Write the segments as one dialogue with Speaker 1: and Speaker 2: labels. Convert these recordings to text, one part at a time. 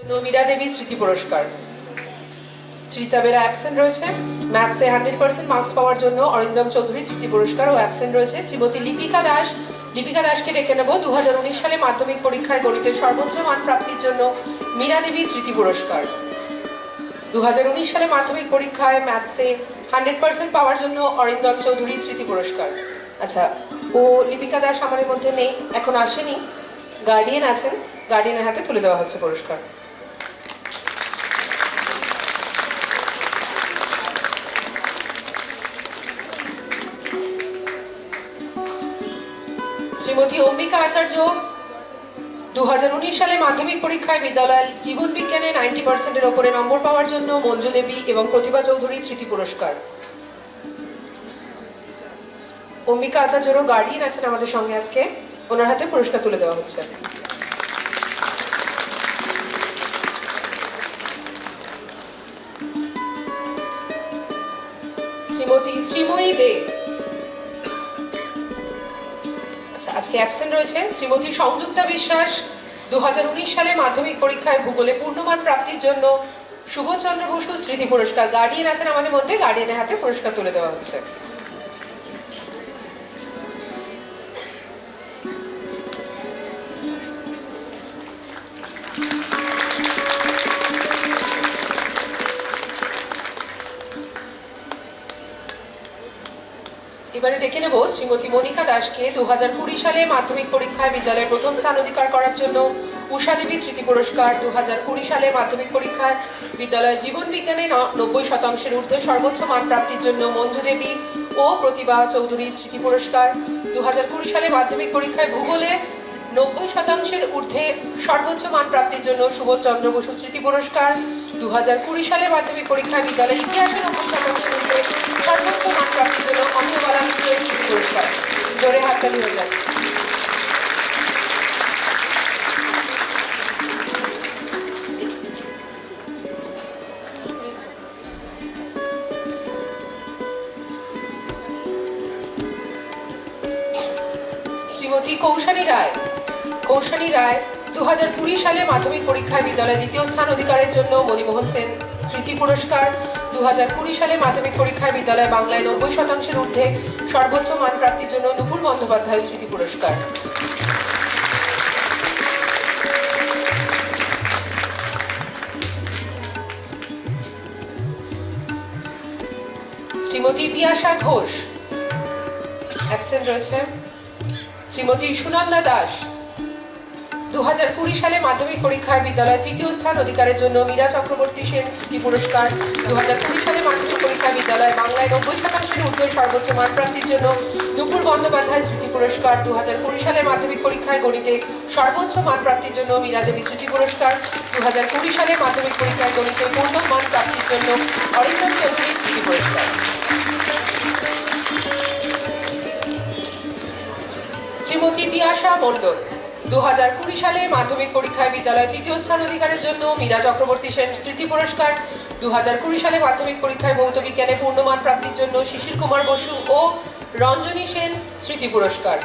Speaker 1: মীরা দেবী স্মৃতি পুরস্কার। শ্রীতা বেরা অ্যাবসেন্ট রয়েছে। ম্যাথসে 100% মার্কস পাওয়ার জন্য অরিন্দম চৌধুরী স্মৃতি পুরস্কার ও অ্যাবসেন্ট রয়েছে। শ্রীমতী লিপিকা দাসকে ডেকে নেব। 2019 সালে মাধ্যমিক পরীক্ষায় গণিতে সর্বোচ্চ মান প্রাপ্তির জন্য মীরা দেবী স্মৃতি পুরস্কার। 2019 সালে মাধ্যমিক পরীক্ষায় ম্যাথসে 100% পাওয়ার জন্য অরিন্দম চৌধুরী স্মৃতি পুরস্কার। আচ্ছা, ও লিপিকা দাস আমাদের মধ্যে নেই, এখন আসেনি, গার্ডিয়ান আছেন, গার্ডিয়ানের হাতে তুলে দেওয়া হচ্ছে পুরস্কার। শ্রীমতী অম্বিকা আচার্য 2019 সালে মাধ্যমিক পরীক্ষায় বিদ্যালয়ের জীবন বিজ্ঞানে 90%-এর ওপরে নম্বর পাওয়ার জন্য মঞ্জু দেবী এবং প্রতিভা চৌধুরী স্মৃতি পুরস্কার। অম্বিকা আচার্যরও গার্ডিয়ান আছেন আমাদের সঙ্গে আজকে, ওনার হাতে পুরস্কার তুলে দেওয়া হচ্ছে। শ্রীমতী শ্রীময়ী দে আজকে অ্যাবসেন্ট রয়েছে। শ্রীমতী সংযুক্তা বিশ্বাস 2019 সালে মাধ্যমিক পরীক্ষায় ভূগোলে পূর্ণমান প্রাপ্তির জন্য সুভাষচন্দ্র বসু স্মৃতি পুরস্কার। গার্ডিয়ান আছেন আমাদের মধ্যে, গার্ডিয়ানের হাতে পুরস্কার তুলে দেওয়া হচ্ছে। এবারে ডেকে নেব শ্রীমতী মনিকা দাসকে। 2020 সালে মাধ্যমিক পরীক্ষায় বিদ্যালয়ের প্রথম স্থান অধিকার করার জন্য উষা দেবী স্মৃতি পুরস্কার। 2020 সালে মাধ্যমিক পরীক্ষায় বিদ্যালয়ের জীবন বিজ্ঞানে 90%-এর ঊর্ধ্বে সর্বোচ্চ মান প্রাপ্তির জন্য মঞ্জু দেবী ও প্রতিভা চৌধুরী স্মৃতি পুরস্কার। 2020 সালে মাধ্যমিক পরীক্ষায় ভূগোলে 90%-এর ঊর্ধ্বে সর্বোচ্চ মান প্রাপ্তির জন্য সুভাষচন্দ্র বসু স্মৃতি পুরস্কার। 2020 সালে মাধ্যমিক পরীক্ষায় বিদ্যালয়ের ইতিহাসে 90%-এর ঊর্ধ্বে সর্বোচ্চ মান প্রাপ্তির জন্য অমিয়বালা মিত্রের স্মৃতি পুরস্কার। জোরে হাততালি হয়ে যায়। শ্রীমতী কৌশানী রায় 2020 সালে মাধ্যমিক পরীক্ষায় বিদ্যালয়ে দ্বিতীয় স্থান অধিকারের জন্য মণিমোহন সেন স্মৃতি পুরস্কার। 2020 সালে মাধ্যমিক পরীক্ষায় বিদ্যালয়ে বাংলায় 90%-এর ঊর্ধ্বে সর্বোচ্চ মান প্রাপ্তির জন্য নুপুর বন্দ্যোপাধ্যায় স্মৃতি পুরস্কার। শ্রীমতী পিয়াসা ঘোষ অ্যাবসেন্ট রয়েছে। শ্রীমতী সুনন্দা দাস 2020 সালে মাধ্যমিক পরীক্ষায় বিদ্যালয়ে তৃতীয় স্থান অধিকারের জন্য মীরা চক্রবর্তী সেন স্মৃতি পুরস্কার। 2020 সালে মাধ্যমিক পরীক্ষায় বিদ্যালয়ে বাংলায় 90%-এর ঊর্ধ্বে সর্বোচ্চ মান প্রাপ্তির জন্য নুপুর বন্দ্যোপাধ্যায় স্মৃতি পুরস্কার। 2020 সালে মাধ্যমিক পরীক্ষায় গণিতে সর্বোচ্চ মান প্রাপ্তির জন্য মীরা দেবী স্মৃতি পুরস্কার। 2020 সালে মাধ্যমিক পরীক্ষায় গণিতে পূর্ণ মান প্রাপ্তির জন্য অরিন্দম চৌধুরী স্মৃতি পুরস্কার। শ্রীমতী তিয়াশা মণ্ডল 2020 সালে মাধ্যমিক পরীক্ষায় বিদ্যালয়ে তৃতীয় স্থান অধিকারের জন্য মীরা চক্রবর্তী সেন স্মৃতি পুরস্কার। 2020 সালে মাধ্যমিক পরীক্ষায় ভৌত বিজ্ঞানে পূর্ণমান প্রাপ্তির জন্য শিশির কুমার বসু ও রঞ্জনী সেন স্মৃতি পুরস্কার।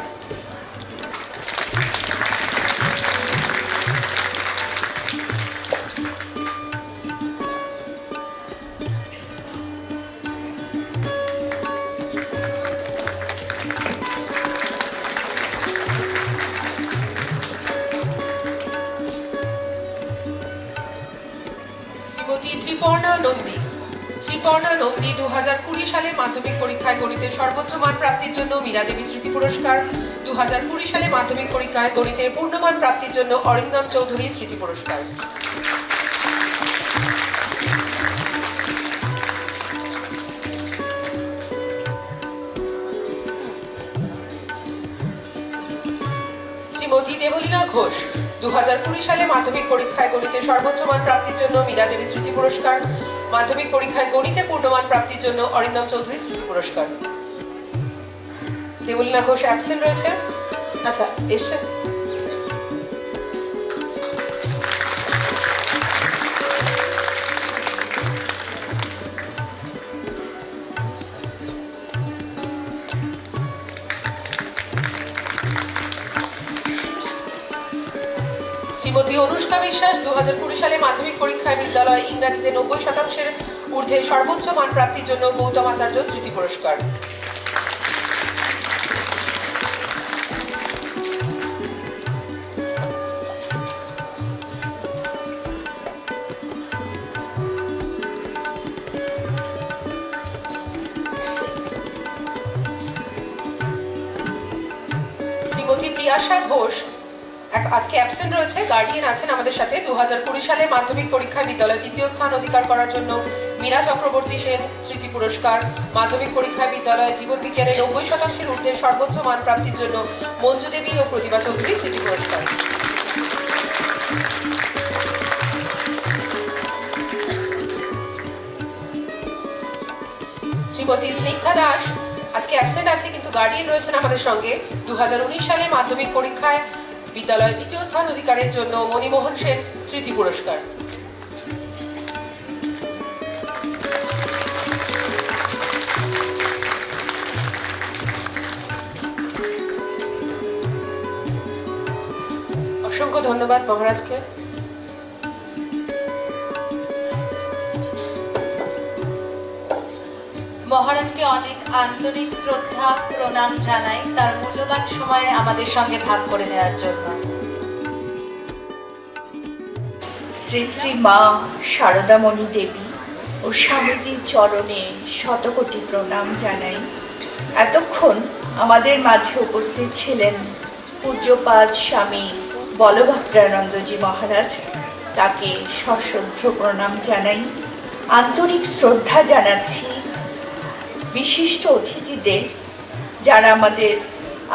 Speaker 1: ত্রিপর্ণা নন্দী 2020 সালে মাধ্যমিক পরীক্ষায় গণিতে সর্বোচ্চ মান প্রাপ্তির জন্য মীরা দেবী স্মৃতি পুরস্কার। 2020 সালে মাধ্যমিক পরীক্ষায় গণিতে পূর্ণমান প্রাপ্তির জন্য অরিন্দম চৌধুরী স্মৃতি পুরস্কার। শ্রীমতী দেবলীনা ঘোষ 2020 সালে মাধ্যমিক পরীক্ষায় গণিতে সর্বোচ্চ মান প্রাপ্তির জন্য মীরা দেবী স্মৃতি পুরস্কার। মাধ্যমিক পরীক্ষায় গণিতে পূর্ণমান প্রাপ্তির জন্য অরিন্দম চৌধুরী স্মৃতি পুরস্কার। দেবলীনা ঘোষ অ্যাবসেন্ট রয়েছে। আচ্ছা, এসছেন। শ্রীমতী অনুষ্কা বিশ্বাস 2020 সালে মাধ্যমিক পরীক্ষায় বিদ্যালয় ইংরাজিতে 90% ঊর্ধ্বে সর্বোচ্চ মান প্রাপ্তির জন্য গৌতম আচার্য স্মৃতি পুরস্কার। শ্রীমতী প্রিয়াশা ঘোষ আজকে অ্যাবসেন্ট রয়েছে, গার্ডিয়ান আছেন আমাদের সাথে। 2020 সালে মাধ্যমিক পরীক্ষায় বিদ্যালয়ে তৃতীয় স্থান অধিকার করার জন্য মীরা চক্রবর্তী সেন স্মৃতি পুরস্কার। মাধ্যমিক পরীক্ষায় বিদ্যালয়ে জীবন বিজ্ঞানে 90% ঊর্ধ্বে সর্বোচ্চ মান প্রাপ্তির জন্য মঞ্জু দেবী ও প্রতিভা চৌধুরী স্মৃতি পুরস্কার। শ্রীমতী স্নিগ্ধা দাস আজকে অ্যাবসেন্ট আছে কিন্তু গার্ডিয়ান রয়েছেন আমাদের সঙ্গে। 2019 সালে মাধ্যমিক পরীক্ষায় বিদ্যালয়ে দ্বিতীয় স্থান অধিকারের জন্য মণিমোহন সেন স্মৃতি পুরস্কার। অসংখ্য ধন্যবাদ মহারাজকে।
Speaker 2: মহারাজকে অনেক আন্তরিক শ্রদ্ধা প্রণাম জানাই তার মূল্যবান সময় আমাদের সঙ্গে ভাগ করে নেওয়ার জন্য।
Speaker 3: শ্রী শ্রী মা শারদামণি দেবী ও স্বামীজির চরণে শতকোটি প্রণাম জানাই। এতক্ষণ আমাদের মাঝে উপস্থিত ছিলেন পূজ্যপাদ স্বামী বলভদ্রানন্দজি মহারাজ, তাকে সশ্রদ্ধ প্রণাম জানাই। আন্তরিক শ্রদ্ধা জানাচ্ছি বিশিষ্ট অতিথিদের, যারা আমাদের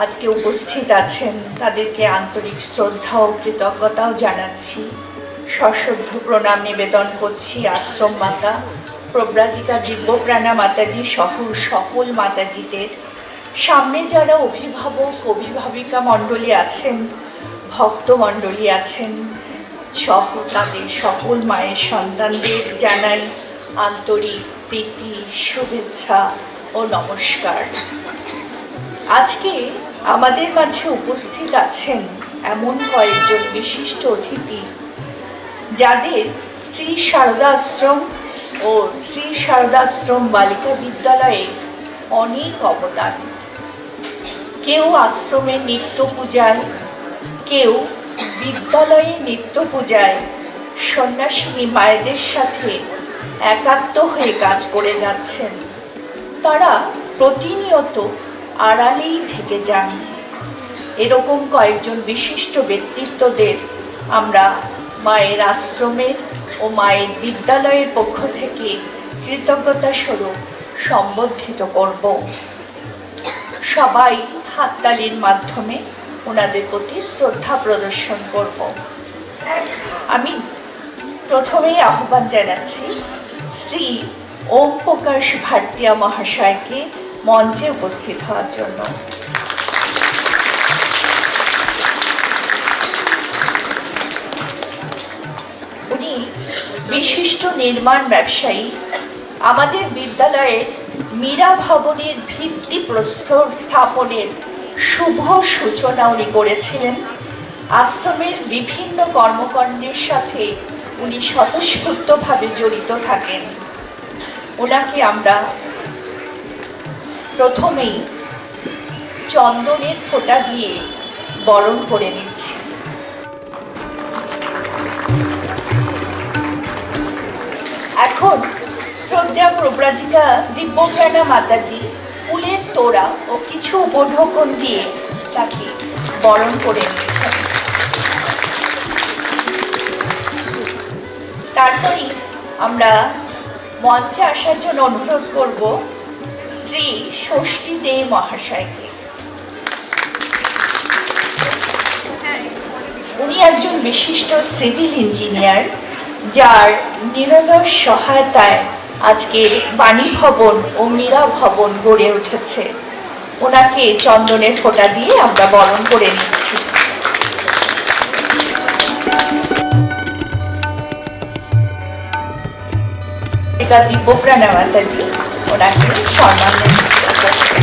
Speaker 3: আজকে উপস্থিত আছেন তাদেরকে আন্তরিক শ্রদ্ধা ও কৃতজ্ঞতাও জানাচ্ছি। সশ্রদ্ধ প্রণাম নিবেদন করছি আশ্রম মাতা প্রব্রাজিকা দিব্যপ্রাণা মাতাজি সহ সকল মাতাজিদের। সামনে যারা অভিভাবক অভিভাবিকা মণ্ডলী আছেন, ভক্ত মণ্ডলী আছেন, সহ তাদের সকল মায়ের সন্তানদের জানাই আন্তরিক প্রীতি, শুভেচ্ছা ও নমস্কার। আজকে আমাদের মাঝে উপস্থিত আছেন এমন কয়েকজন বিশিষ্ট অতিথি যাদের শ্রী শারদাশ্রম ও শ্রী শারদাশ্রম বালিকা বিদ্যালয়ে অনেক অবদান। কেউ আশ্রমে নিত্য পূজায়, কেউ বিদ্যালয়ে নিত্য পূজায় সন্ন্যাসিনী মায়েদের সাথে একাত্ম হয়ে কাজ করে যাচ্ছেন। তারা প্রতিনিয়ত আড়ালেই থেকে যান। এরকম কয়েকজন বিশিষ্ট ব্যক্তিত্বদের আমরা মায়ের আশ্রমের ও মায়ের বিদ্যালয়ের পক্ষ থেকে কৃতজ্ঞতা স্বরূপ সম্বোধিত করব। সবাই হাততালির মাধ্যমে ওনাদের প্রতি শ্রদ্ধা প্রদর্শন করব। আমি প্রথমেই আহ্বান জানাচ্ছি শ্রী ওম প্রকাশ ভারতীয়া মহাশয়কে মঞ্চে উপস্থিত হওয়ার জন্য। উনি বিশিষ্ট নির্মাণ ব্যবসায়ী। আমাদের বিদ্যালয়ের মীরা ভবনের ভিত্তিপ্রস্তর স্থাপনের শুভ সূচনা উনি করেছিলেন। আশ্রমের বিভিন্ন কর্মকাণ্ডের সাথে উনি স্বতঃস্ফূর্তভাবে জড়িত থাকেন। ওনাকে আমরা প্রথমেই চন্দনের ফোঁটা দিয়ে বরণ করে নিচ্ছি। এখন শ্রদ্ধা প্রব্রাজিকা দিব্যপ্রাণা মাতাজি ফুলের তোড়া ও কিছু উপঢৌকন দিয়ে তাকে বরণ করে নিচ্ছেন। তারপরই আমরা মঞ্চে আসার জন্য অনুরোধ করব শ্রী ষষ্ঠী দে মহাশয়কে। উনি একজন বিশিষ্ট সিভিল ইঞ্জিনিয়ার, যার নিরলস সহায়তায় আজকের বাণী ভবন ও মীরা ভবন গড়ে উঠেছে। ওনাকে চন্দনের ফোঁটা দিয়ে আমরা বরণ করে নিচ্ছি। দিব্যপ্রাণা মাতাজি ওনাকে সম্মান করছেন।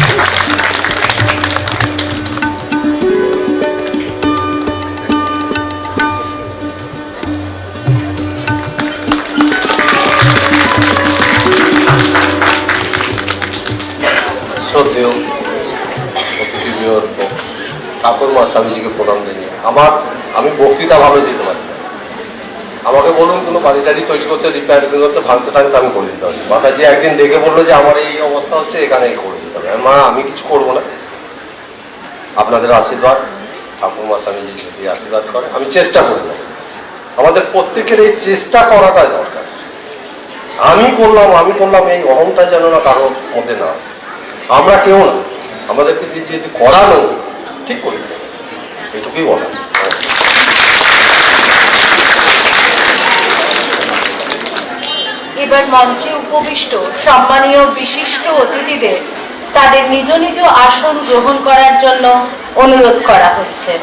Speaker 4: ঠাকুর মা স্বামীজিকে প্রণাম জানিয়ে আমি বক্তৃতা ভাবে দিতে পারি না। আমাকে বলুন কোনো বাড়ি টাড়ি তৈরি করতে, রিপেয়ার করতে, ভাঙতে টাঙতে আমি করে দিতে পারি। মাতাজি একদিন ডেকে বললো যে আমার এই অবস্থা হচ্ছে, এখানে এই করে দিতে হবে। মা আমি কিছু করবো না, আপনাদের আশীর্বাদ, ঠাকুর মা স্বামীজি যদি আশীর্বাদ করে আমি চেষ্টা করে নেব। আমাদের প্রত্যেকের এই চেষ্টা করাটাই দরকার। আমি করলাম এই অহংটা যেন না কারোর মধ্যে না আসে। আমরা কেউ না, আমাদেরকে দিয়ে যদি করানো ঠিক করি, এটুকুই বলা।
Speaker 2: এবার মঞ্চে উপবিষ্ট সম্মানীয় বিশিষ্ট অতিথিদের তাদের নিজ নিজ আসন গ্রহণ করার জন্য অনুরোধ করা হচ্ছে।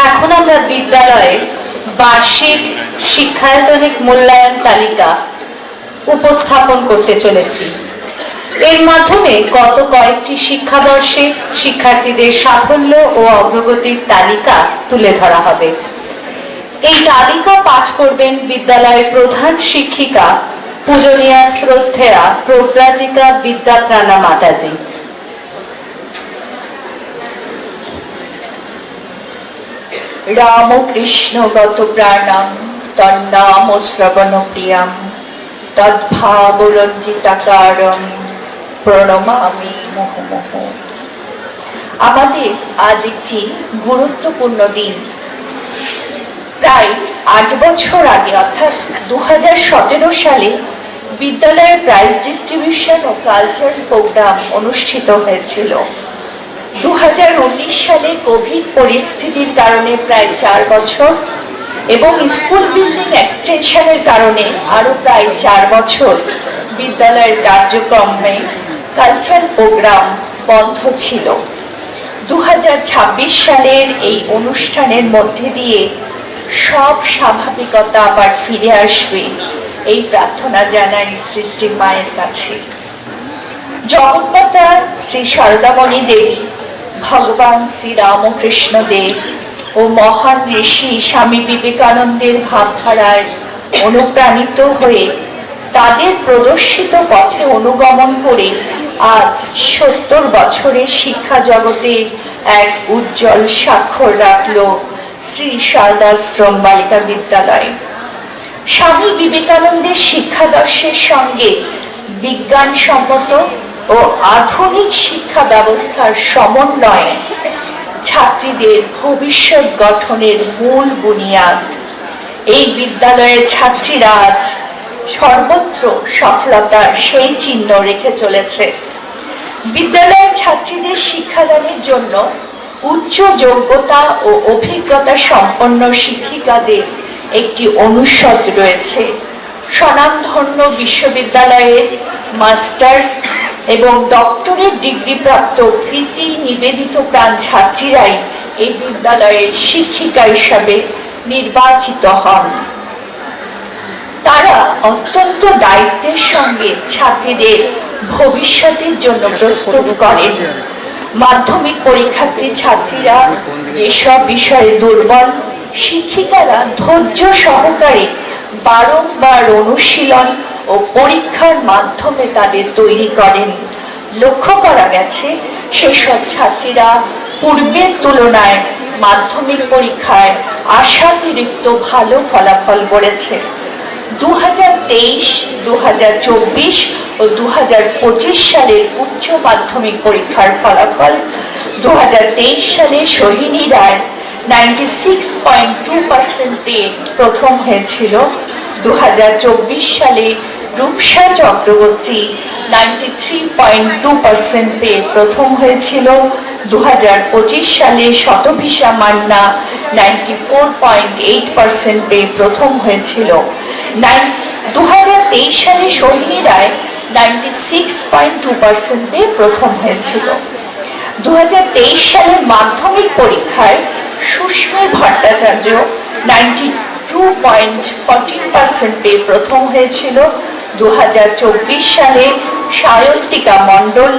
Speaker 2: এখন আমরা বিদ্যালয়ের বার্ষিক শিক্ষায়তনিক মূল্যায়ন তালিকা উপস্থাপন করতে চলেছি। এর মাধ্যমে গত কয়েকটি শিক্ষাবর্ষে শিক্ষার্থীদের সাফল্য ও অগ্রগতির তালিকা তুলে ধরা হবে। এই তালিকা পাঠ করবেন বিদ্যালয়ের প্রধান শিক্ষিকা পূজনীয়া শ্রদ্ধেয়া প্রব্রাজিকা বিদ্যাপ্রাণা মাতাজি।
Speaker 3: রামকৃষ্ণগত প্রাণাম তন্নাম শ্রবণ প্রিয়াম তদ্ভাবরঞ্জিতাকারম প্রণমামি মুহুর্মুহ। আমাদের আজ একটি গুরুত্বপূর্ণ দিন। প্রায় 8 বছর আগে অর্থাৎ 2017 সালে বিদ্যালয়ের প্রাইজ ডিস্ট্রিবিউশন ও কালচার প্রোগ্রাম অনুষ্ঠিত হয়েছিল। 2019 সালে কোভিড পরিস্থিতির কারণে প্রায় 4 বছর এবং স্কুল বিল্ডিং এক্সটেনশনের কারণে আরো প্রায় 4 বছর বিদ্যালয়ের কার্যক্রমে কালচার প্রোগ্রাম বন্ধ ছিল। 2026 সালের এই অনুষ্ঠানের মধ্যে দিয়ে সব স্বাভাবিকতা আবার ফিরে আসবে, এই প্রার্থনা জানাই শ্রী শ্রী মায়ের কাছে। জগন্মাতা শ্রী সারদামণি দেবী, ভগবান শ্রী রামকৃষ্ণ দেব ও মহান ঋষি স্বামী বিবেকানন্দের ভাবধারায় অনুপ্রাণিত হয়ে তাদের প্রদর্শিত পথে অনুগমন করে আজ 70 বছরের শিক্ষা জগতে এক উজ্জ্বল স্বাক্ষর রাখল শ্রী শারদাশ্রম বালিকা বিদ্যালয়। স্বামী বিবেকানন্দের শিক্ষাদর্শের সঙ্গে বিজ্ঞানসম্মত ও আধুনিক শিক্ষা ব্যবস্থার সমন্বয়ে ছাত্রীদের ভবিষ্যৎ গঠনের মূল বুনিয়াদ। এই বিদ্যালয়ের ছাত্রীরা আজ সর্বত্র সফলতার সেই চিহ্ন রেখে চলেছে। বিদ্যালয়ের ছাত্রীদের শিক্ষাদানের জন্য উচ্চ যোগ্যতা ও অভিজ্ঞতা সম্পন্ন শিক্ষিকাদের একটি অনুষদ রয়েছে। স্বনামধন্য বিশ্ববিদ্যালয়ের মাস্টার্স এবং ডক্টরেট ডিগ্রিপ্রাপ্ত কৃতি নিবেদিত প্রাণ ছাত্রীরাই এই বিদ্যালয়ের শিক্ষিকা হিসাবে নির্বাচিত হন। তারা অত্যন্ত দায়িত্বের সঙ্গে ছাত্রীদের ভবিষ্যতের জন্য প্রস্তুত করেন। মাধ্যমিক পরীক্ষার্থী ছাত্রীরা যেসব বিষয়ে দুর্বল, শিক্ষিকারা ধৈর্য সহকারে বারংবার অনুশীলন ও পরীক্ষার মাধ্যমে তাদের তৈরি করেন। লক্ষ্য করা গেছে সেসব ছাত্রীরা পূর্বের তুলনায় মাধ্যমিক পরীক্ষায় আশাতিরিক্ত ভালো ফলাফল করেছে। 2023, 2024 ও 2025 সালের উচ্চ মাধ্যমিক পরীক্ষার ফলাফল: 2023 সালে সোহিনী রায় 96.2% পেয়ে প্রথম হয়েছিল। 2024 সালে রূপসা চক্রবর্তী 93.2% পেয়ে প্রথম হয়েছিল। 2025 সালে শতভিসা মান্না 94.8% পেয়ে প্রথম হয়েছিল। 2023 সালে সোহিনী রায় 96.2% পেয়ে প্রথম হয়েছিল। 2023 সালের মাধ্যমিক পরীক্ষায় সুস্মির ভট্টাচার্য 92.14% পেয়ে প্রথম হয়েছিল। 2024 সালে সায়ন্তিকা মণ্ডল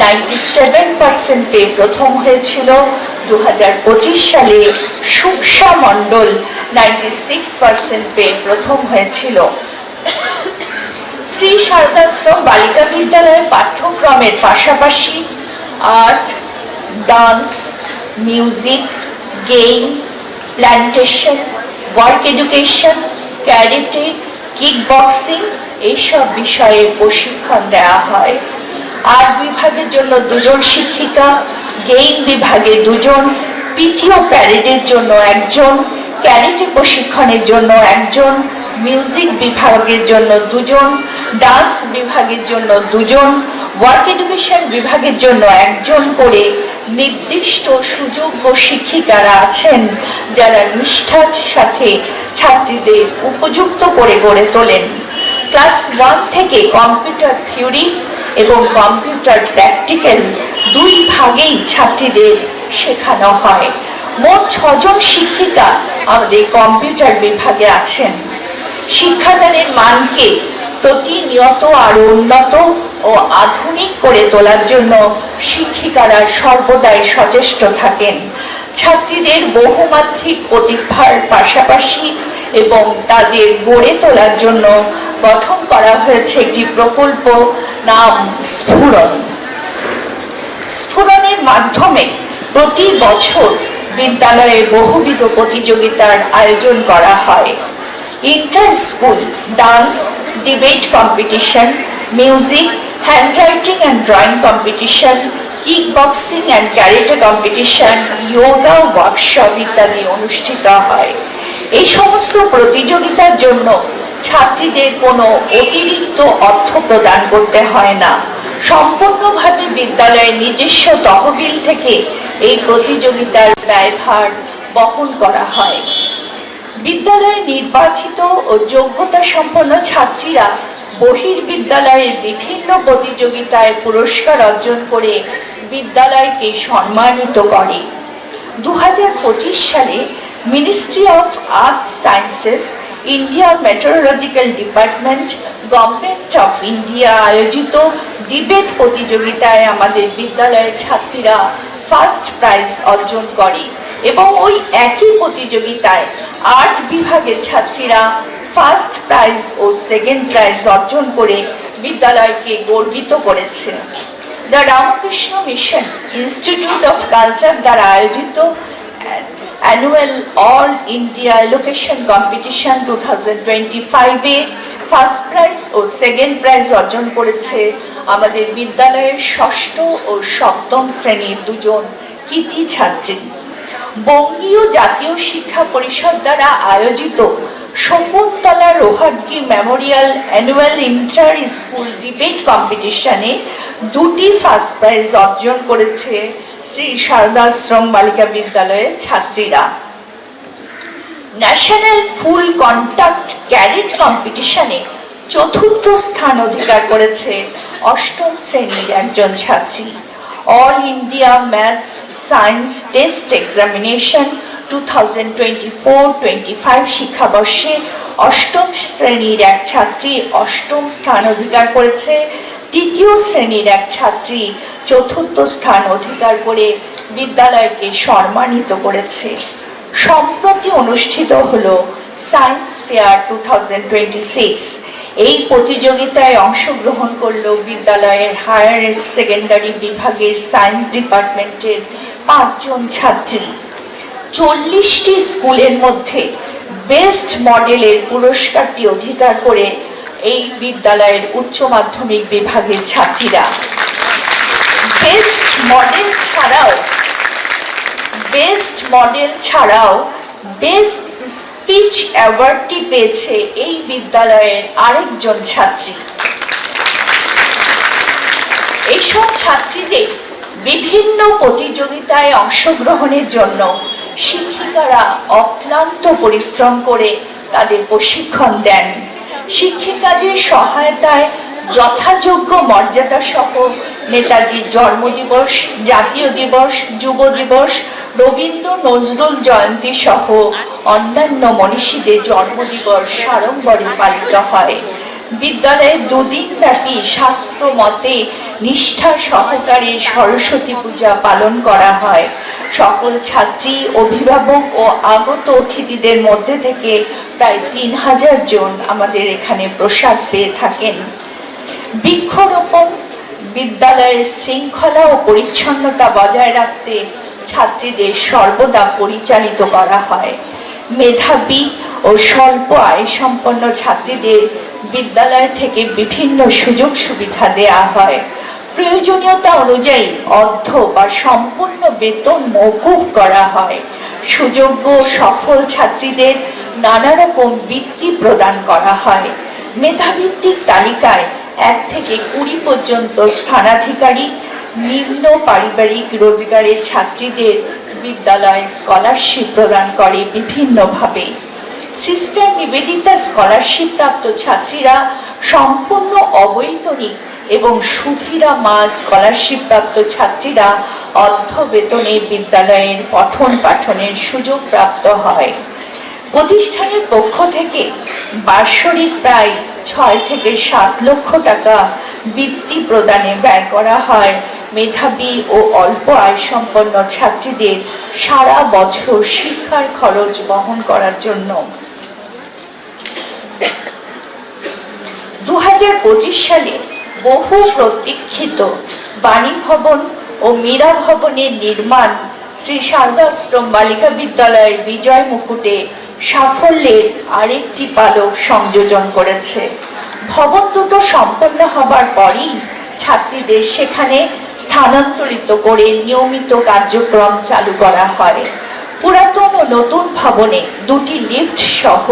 Speaker 3: 97% পেয়ে প্রথম হয়েছিল। 2025 সালে সুকসা মণ্ডল 96% পেয়ে প্রথম হয়েছিল। শ্রী শারদাশ্রম বালিকা বিদ্যালয়ের পাঠ্যক্রমের পাশাপাশি art, dance, music, game, plantation, work education, karate, kick boxing এইসব বিষয়ে প্রশিক্ষণ দেওয়া হয়। আর্ট বিভাগের জন্য 2 জন শিক্ষিকা, গেম বিভাগে 2 জন, পিটিও প্যারেডের জন্য 1 জন, ক্যারেটে প্রশিক্ষণের জন্য 1 জন, মিউজিক বিভাগের জন্য 2 জন, ডান্স বিভাগের জন্য 2 জন, ওয়ার্ক এডুকেশন বিভাগের জন্য 1 জন করে নির্দিষ্ট সুযোগ্য শিক্ষিকারা আছেন, যারা নিষ্ঠার সাথে ছাত্রীদের উপযুক্ত করে গড়ে তোলেন। ক্লাস 1 থেকে কম্পিউটার থিওরি এবং কম্পিউটার প্র্যাকটিক্যাল 2 ভাগেই ছাত্রীদের শেখানো হয়। মোট 6 জন শিক্ষিকা আমাদের কম্পিউটার বিভাগে আছেন। শিক্ষাদানের মানকে প্রতিনিয়ত আরো উন্নত ও আধুনিক করে তোলার জন্য শিক্ষিকারা সর্বদাই সচেষ্ট থাকেন। ছাত্রীদের বহুমাত্রিক প্রতিভার পাশাপাশি এবং তাদের গড়ে তোলার জন্য গঠন করা হয়েছে একটি প্রকল্প, নাম স্ফুরণ। স্ফুরণের মাধ্যমে প্রতি বছর বিদ্যালয়ে বহুবিধ প্রতিযোগিতার আয়োজন করা হয়। Inter school dance, debate competition, music, handwriting and drawing competition, kick boxing and karate competition, yoga workshop ইত্যাদি অনুষ্ঠিত হয়। এই সমস্ত প্রতিযোগিতার জন্য ছাত্রীদের কোনো অতিরিক্ত অর্থ প্রদান করতে হয় না। সম্পূর্ণভাবে বিদ্যালয়ের নিজস্ব তহবিল থেকে এই প্রতিযোগিতার ব্যয়ভার বহন করা হয়। বিদ্যালয়ে নির্বাচিত ও যোগ্যতা সম্পন্ন ছাত্রীরা বহির্বিদ্যালয়ের বিভিন্ন প্রতিযোগিতায় পুরস্কার অর্জন করে বিদ্যালয়কে সম্মানিত করে। 2025 সালে ministry of earth sciences, India meteorological department, government of India আয়োজিত ডিবেট প্রতিযোগিতায় আমাদের বিদ্যালয়ের ছাত্রীরা ফার্স্ট প্রাইজ অর্জন করে এবং ওই একই প্রতিযোগিতায় আর্ট বিভাগের ছাত্রীরা ফার্স্ট প্রাইজ ও সেকেন্ড প্রাইজ অর্জন করে বিদ্যালয়কে গর্বিত করেছে। The Ramakrishna mission institute of culture দ্বারা আয়োজিত annual all India elocution competition 2025-এ ফার্স্ট প্রাইজ ও সেকেন্ড প্রাইজ অর্জন করেছে আমাদের বিদ্যালয়ের ষষ্ঠ ও সপ্তম শ্রেণীর 2 জন কৃতী ছাত্রী। বঙ্গীয় জাতীয় শিক্ষা পরিষদ দ্বারা আয়োজিত Shakuntala Rohatgi memorial annual inter school debate কম্পিটিশনে 2টি ফার্স্ট প্রাইজ অর্জন করেছে শ্রী শারদাশ্রম বালিকা বিদ্যালয়ের ছাত্রীরা। ন্যাশনাল ফুল কন্টাক্ট ক্যারেট কম্পিটিশনে 4র্থ স্থান অধিকার করেছে 8ম শ্রেণীর একজন ছাত্রী। All India maths science test examination 2024-25 শিক্ষাবর্ষে 8ম শ্রেণীর এক ছাত্রী 8ম স্থান অধিকার করেছে। 3য় শ্রেণীর এক ছাত্রী 4র্থ স্থান অধিকার করে বিদ্যালয়কে সম্মানিত করেছে। সম্প্রতি অনুষ্ঠিত হলো সায়েন্স ফেয়ার 2026। এই প্রতিযোগিতায় অংশগ্রহণ করল বিদ্যালয়ের হায়ার সেকেন্ডারি বিভাগের সায়েন্স ডিপার্টমেন্টের 5 জন ছাত্রী। 40টি স্কুলের মধ্যে বেস্ট মডেলের পুরস্কারটি অধিকার করে এই বিদ্যালয়ের উচ্চ মাধ্যমিক বিভাগের ছাত্রীরা। বেস্ট মডেল ছাড়াও বেস্ট স্পিচ অ্যাওয়ার্ডটি পেয়েছে এই বিদ্যালয়ের আরেকজন ছাত্রী। এইসব ছাত্রীদের বিভিন্ন প্রতিযোগিতায় অংশগ্রহণের জন্য শিক্ষিকারা অক্লান্ত পরিশ্রম করে তাদের প্রশিক্ষণ দেন। শিক্ষিকাদের সহায়তায় যথাযোগ্য মর্যাদা সহ নেতাজির জন্মদিবস, জাতীয় দিবস, যুব দিবস, রবীন্দ্র নজরুল জয়ন্তী সহ অন্যান্য মনীষীদের জন্মদিবস সাড়ম্বরে পালিত হয়। বিদ্যালয়ে দুদিনব্যাপী শাস্ত্র মতে নিষ্ঠা সহকারে সরস্বতী পূজা পালন করা হয়। সকল ছাত্রী, অভিভাবক ও আগত অতিথিদের মধ্যে থেকে প্রায় 3000 জন আমাদের এখানে প্রসাদ পেয়ে থাকেন। বৃক্ষরোপণ, বিদ্যালয়ের শৃঙ্খলা ও পরিচ্ছন্নতা বজায় রাখতে ছাত্রীদের সর্বদা পরিচালিত করা হয়। মেধাবী ও স্বল্প আয় সম্পন্ন ছাত্রীদের বিদ্যালয় থেকে বিভিন্ন সুযোগ সুবিধা দেওয়া হয়। প্রয়োজনীয়তা অনুযায়ী অর্ধ বা সম্পূর্ণ বেতন মওকুফ করা হয়। সুযোগ্য সফল ছাত্রীদের নানা রকম বৃত্তি প্রদান করা হয়। মেধাভিত্তিক তালিকায় 1 থেকে 20 পর্যন্ত স্থানাধিকারী নিম্ন পারিবারিক রোজগারের ছাত্রীদের বিদ্যালয় স্কলারশিপ প্রদান করে বিভিন্নভাবে। সিস্টার নিবেদিতা স্কলারশিপ প্রাপ্ত ছাত্রীরা সম্পূর্ণ অবৈতনিক এবং সুধীরা মা স্কলারশিপ প্রাপ্ত ছাত্রীরা অর্ধ বেতনে বিদ্যালয়ের পঠন পাঠনের সুযোগ প্রাপ্ত হয়। প্রতিষ্ঠানের পক্ষ থেকে বার্ষিক প্রায় 6 থেকে 7 লক্ষ টাকা বৃত্তি প্রদানে ব্যয় করা হয় মেধাবী ও অল্প আয় সম্পন্ন ছাত্রীদের সারা বছর শিক্ষার খরচ বহন করার জন্য। 2025 সালে বহু প্রতীক্ষিত বাণী ভবন ও মীরা ভবনের নির্মাণ শ্রী শারদাশ্রম বালিকা বিদ্যালয়ের বিজয় মুকুটে সাফল্যের আরেকটি পালক সংযোজন করেছে। ভবন দুটো সম্পন্ন হবার পরই ছাত্রীদের সেখানে স্থানান্তরিত করে নিয়মিত কার্যক্রম চালু করা হয়। পুরাতন ও নতুন ভবনে 2টি লিফট সহ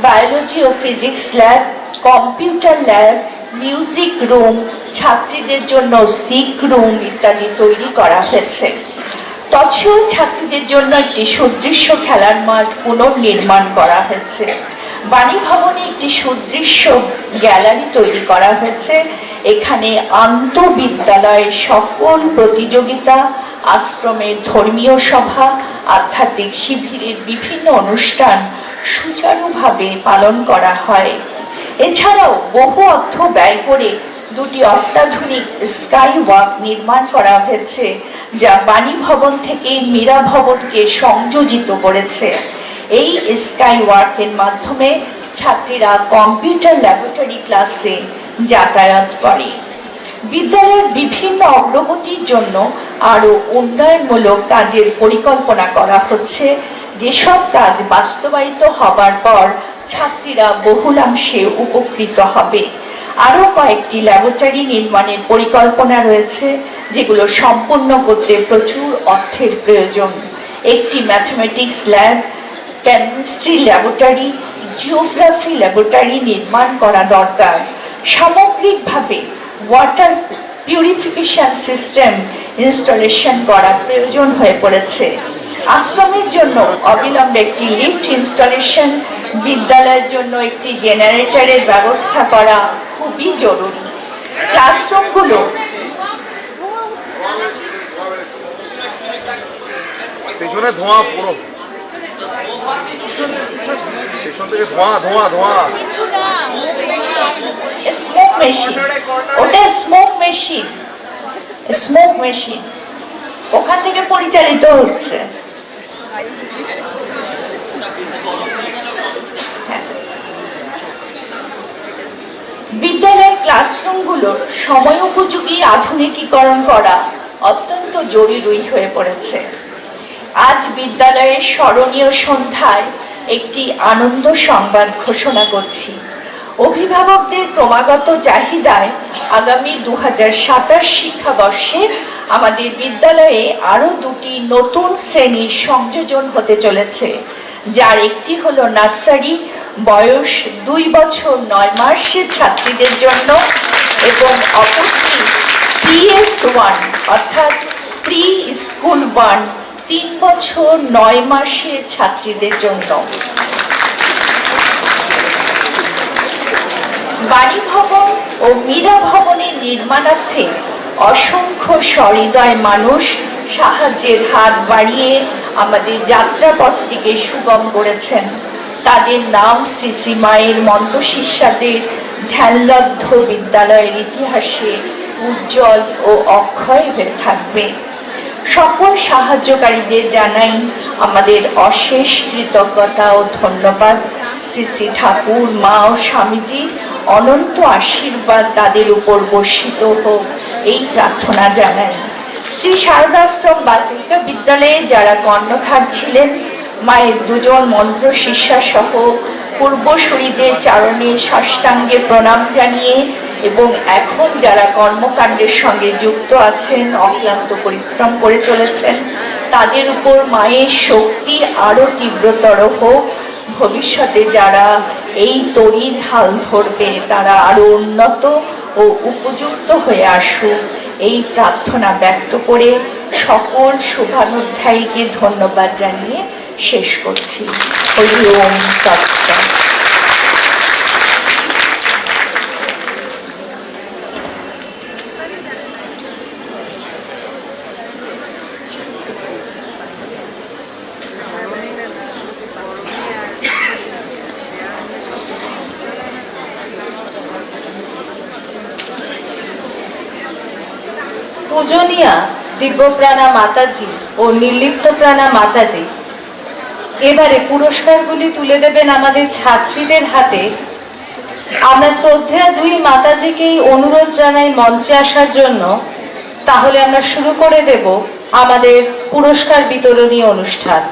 Speaker 3: বায়োলজি ও physics lab, computer lab, music room, ছাত্রীদের জন্য সিক রুম ইত্যাদি তৈরি করা হয়েছে। তৎসহ ছাত্রীদের জন্য একটি সুদৃশ্য খেলার মাঠ পুনর্নির্মাণ করা হয়েছে। বাণী ভবনে একটি সুদৃশ্য গ্যালারি তৈরি করা হয়েছে। এখানে আন্তঃবিদ্যালয়ের সকল প্রতিযোগিতা, আশ্রমের ধর্মীয় সভা, আধ্যাত্মিক শিবিরের বিভিন্ন অনুষ্ঠান সুচারুভাবে পালন করা হয়। এছাড়াও বহু অর্থ ব্যয় করে 2টি অত্যাধুনিক স্কাই ওয়াক নির্মাণ করা হয়েছে, যা বাণী ভবন থেকে মীরা ভবনকে সংযোজিত করেছে। এই স্কাই ওয়াকের মাধ্যমে ছাত্রীরা কম্পিউটার ল্যাবরেটরি ক্লাসে যাতায়াত করে। বিদ্যালয়ের বিভিন্ন অগ্রগতির জন্য আরও উন্নয়নমূলক কাজের পরিকল্পনা করা হচ্ছে, যেসব কাজ বাস্তবায়িত হবার পর ছাত্রীরা বহুলাংশে উপকৃত হবে। আরও কয়েকটি ল্যাবরেটরি নির্মাণের পরিকল্পনা রয়েছে, যেগুলো সম্পন্ন করতে প্রচুর অর্থের প্রয়োজন। একটি mathematics lab, chemistry laboratory, geography laboratory নির্মাণ করা দরকার। সামগ্রিকভাবে ওয়াটার পিউরিফিকেশন সিস্টেম ইনস্টলেশন করা প্রয়োজন হয়ে পড়েছে। আশ্রমের জন্য অবিলম্বে একটি লিফট ইনস্টলেশন, বিদ্যালয়ের জন্য একটি জেনারেটরের ব্যবস্থা করা খুবই জরুরি। ক্লাসরুমগুলো
Speaker 5: পেছনে ধোঁয়া, পুরো পেছন থেকে ধোঁয়া ধোঁয়া ধোঁয়া।
Speaker 3: স্মোক মেশিন, ওটা স্মোক মেশিন, স্মোক মেশিন ওখান থেকে পরিচালিত হচ্ছে। বিদ্যালয়ের ক্লাসরুমগুলোর সময় উপযোগী আধুনিকীকরণ করা অত্যন্ত জরুরি হয়ে পড়েছে। আজ বিদ্যালয়ের স্মরণীয় সন্ধ্যায় একটি আনন্দ সংবাদ ঘোষণা করছি। অভিভাবকদের ক্রমাগত চাহিদায় আগামী 2027 শিক্ষাবর্ষে আমাদের বিদ্যালয়ে আরও 2টি নতুন শ্রেণীর সংযোজন হতে চলেছে, যার একটি হলো নার্সারি, বয়স 2 বছর 9 মাসের ছাত্রীদের জন্য, এবং অপরটি PS1 অর্থাৎ প্রি স্কুল 1, 3 বছর 9 মাসের ছাত্রীদের জন্য। বাণী ভবন ও মীরা ভবনের নির্মাণার্থে অসংখ্য সহৃদয় মানুষ সাহায্যের হাত বাড়িয়ে আমাদের যাত্রাপথটিকে সুগম করেছেন। তাদের নাম শ্রী শ্রী মায়ের মন্ত্রশিষ্যাদের ধ্যানলব্ধ বিদ্যালয়ের ইতিহাসে উজ্জ্বল ও অক্ষয় হয়ে থাকবে। সকল সাহায্যকারীদের জানাই আমাদের অশেষ কৃতজ্ঞতা ও ধন্যবাদ। শ্রী শ্রী ঠাকুর, মা ও স্বামীজির অনন্ত আশীর্বাদ তাদের উপর বর্ষিত হোক, এই প্রার্থনা জানাই। শ্রী শারদাশ্রম বালিকা বিদ্যালয়ে যারা কর্ণধার ছিলেন, মায়ের দুজন মন্ত্র শিষ্যা সহ পূর্বসূরীদের চরণে সাষ্টাঙ্গে প্রণাম জানিয়ে এবং এখন যারা কর্মকাণ্ডের সঙ্গে যুক্ত আছেন, অক্লান্ত পরিশ্রম করে চলেছেন, তাদের উপর মায়ের শক্তি আরও তীব্রতর হোক। ভবিষ্যতে যারা এই তরীর হাল ধরবে তারা আরও উন্নত ও উপযুক্ত হয়ে আসুক, এই প্রার্থনা ব্যক্ত করে সকল শুভানুধ্যায়ীকে ধন্যবাদ জানিয়ে শেষ করছি। হরি ওম তৎসৎ।
Speaker 2: পূজনীয়া দিব্যপ্রাণা মাতাজি ও নির্লিপ্ত প্রাণা মাতাজি এবারে পুরস্কারগুলি তুলে দেবেন আমাদের ছাত্রীদের হাতে। আমরা শ্রদ্ধেয়া দুই মাতাজিকেই অনুরোধ জানাই মঞ্চে আসার জন্য। তাহলে আমরা শুরু করে দেব আমাদের পুরস্কার বিতরণী অনুষ্ঠান।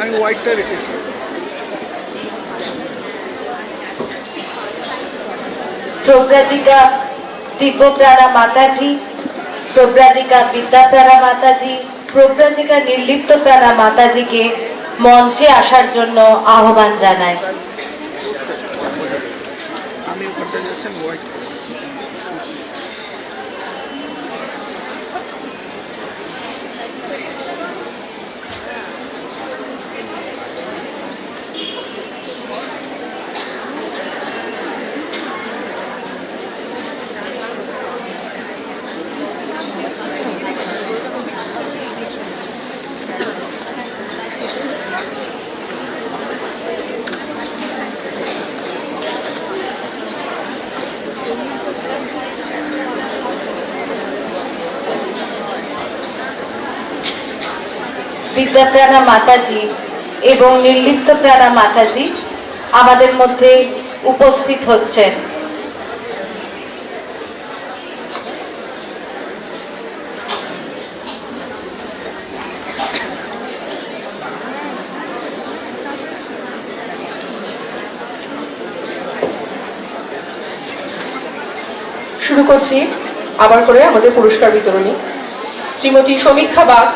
Speaker 5: আমি হোয়াইটটা রেখেছি।
Speaker 2: প্রব্রাজিকা দিব্যপ্রাণা মাতাজি, প্রব্রাজিকা বিদ্যাপ্রাণা মাতাজি, প্রব্রাজিকা নির্লিপ্ত প্রাণা মাতাজিকে মঞ্চে আসার জন্য আহ্বান জানায়।
Speaker 5: আমি ওখানটা যাচ্ছেন হোয়াইট।
Speaker 2: বিদ্যাপ্রাণা মাতাজি এবং নির্লিপ্ত প্রাণা মাতাজি আমাদের মধ্যে উপস্থিত হচ্ছেন।
Speaker 1: শুরু করছি আবার করে আমাদের পুরস্কার বিতরণী। শ্রীমতী সমীক্ষা বাগ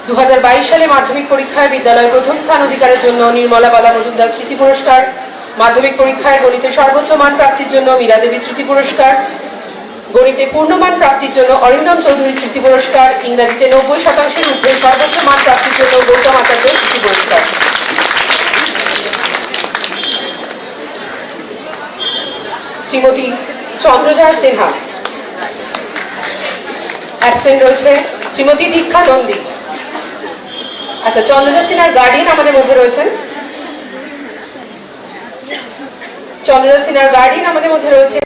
Speaker 1: 2022 সালে মাধ্যমিক পরীক্ষায় বিদ্যালয়ে প্রথম স্থান অধিকারের জন্য নির্মলা বালা মজুমদার স্মৃতি পুরস্কার, মাধ্যমিক পরীক্ষায় গণিতে সর্বোচ্চ মান প্রাপ্তির জন্য মীরা দেবী স্মৃতি পুরস্কার, গণিতে পূর্ণমান প্রাপ্তির জন্য অরিন্দম চৌধুরী স্মৃতি পুরস্কার, ইংরাজিতে 90% ঊর্ধ্বে সর্বোচ্চ মান প্রাপ্তির জন্য গৌতম আচার্য স্মৃতি পুরস্কার। শ্রীমতী চন্দ্রজা সিনহা, অ্যাবসেন্ট রয়েছে শ্রীমতী দীক্ষা নন্দী। আচ্ছা, চন্দ্রজা সিনহার গার্ডিয়ান আমাদের মধ্যে রয়েছেন। চন্দ্রজা সিনহার গার্ডিয়ান আমাদের মধ্যে রয়েছে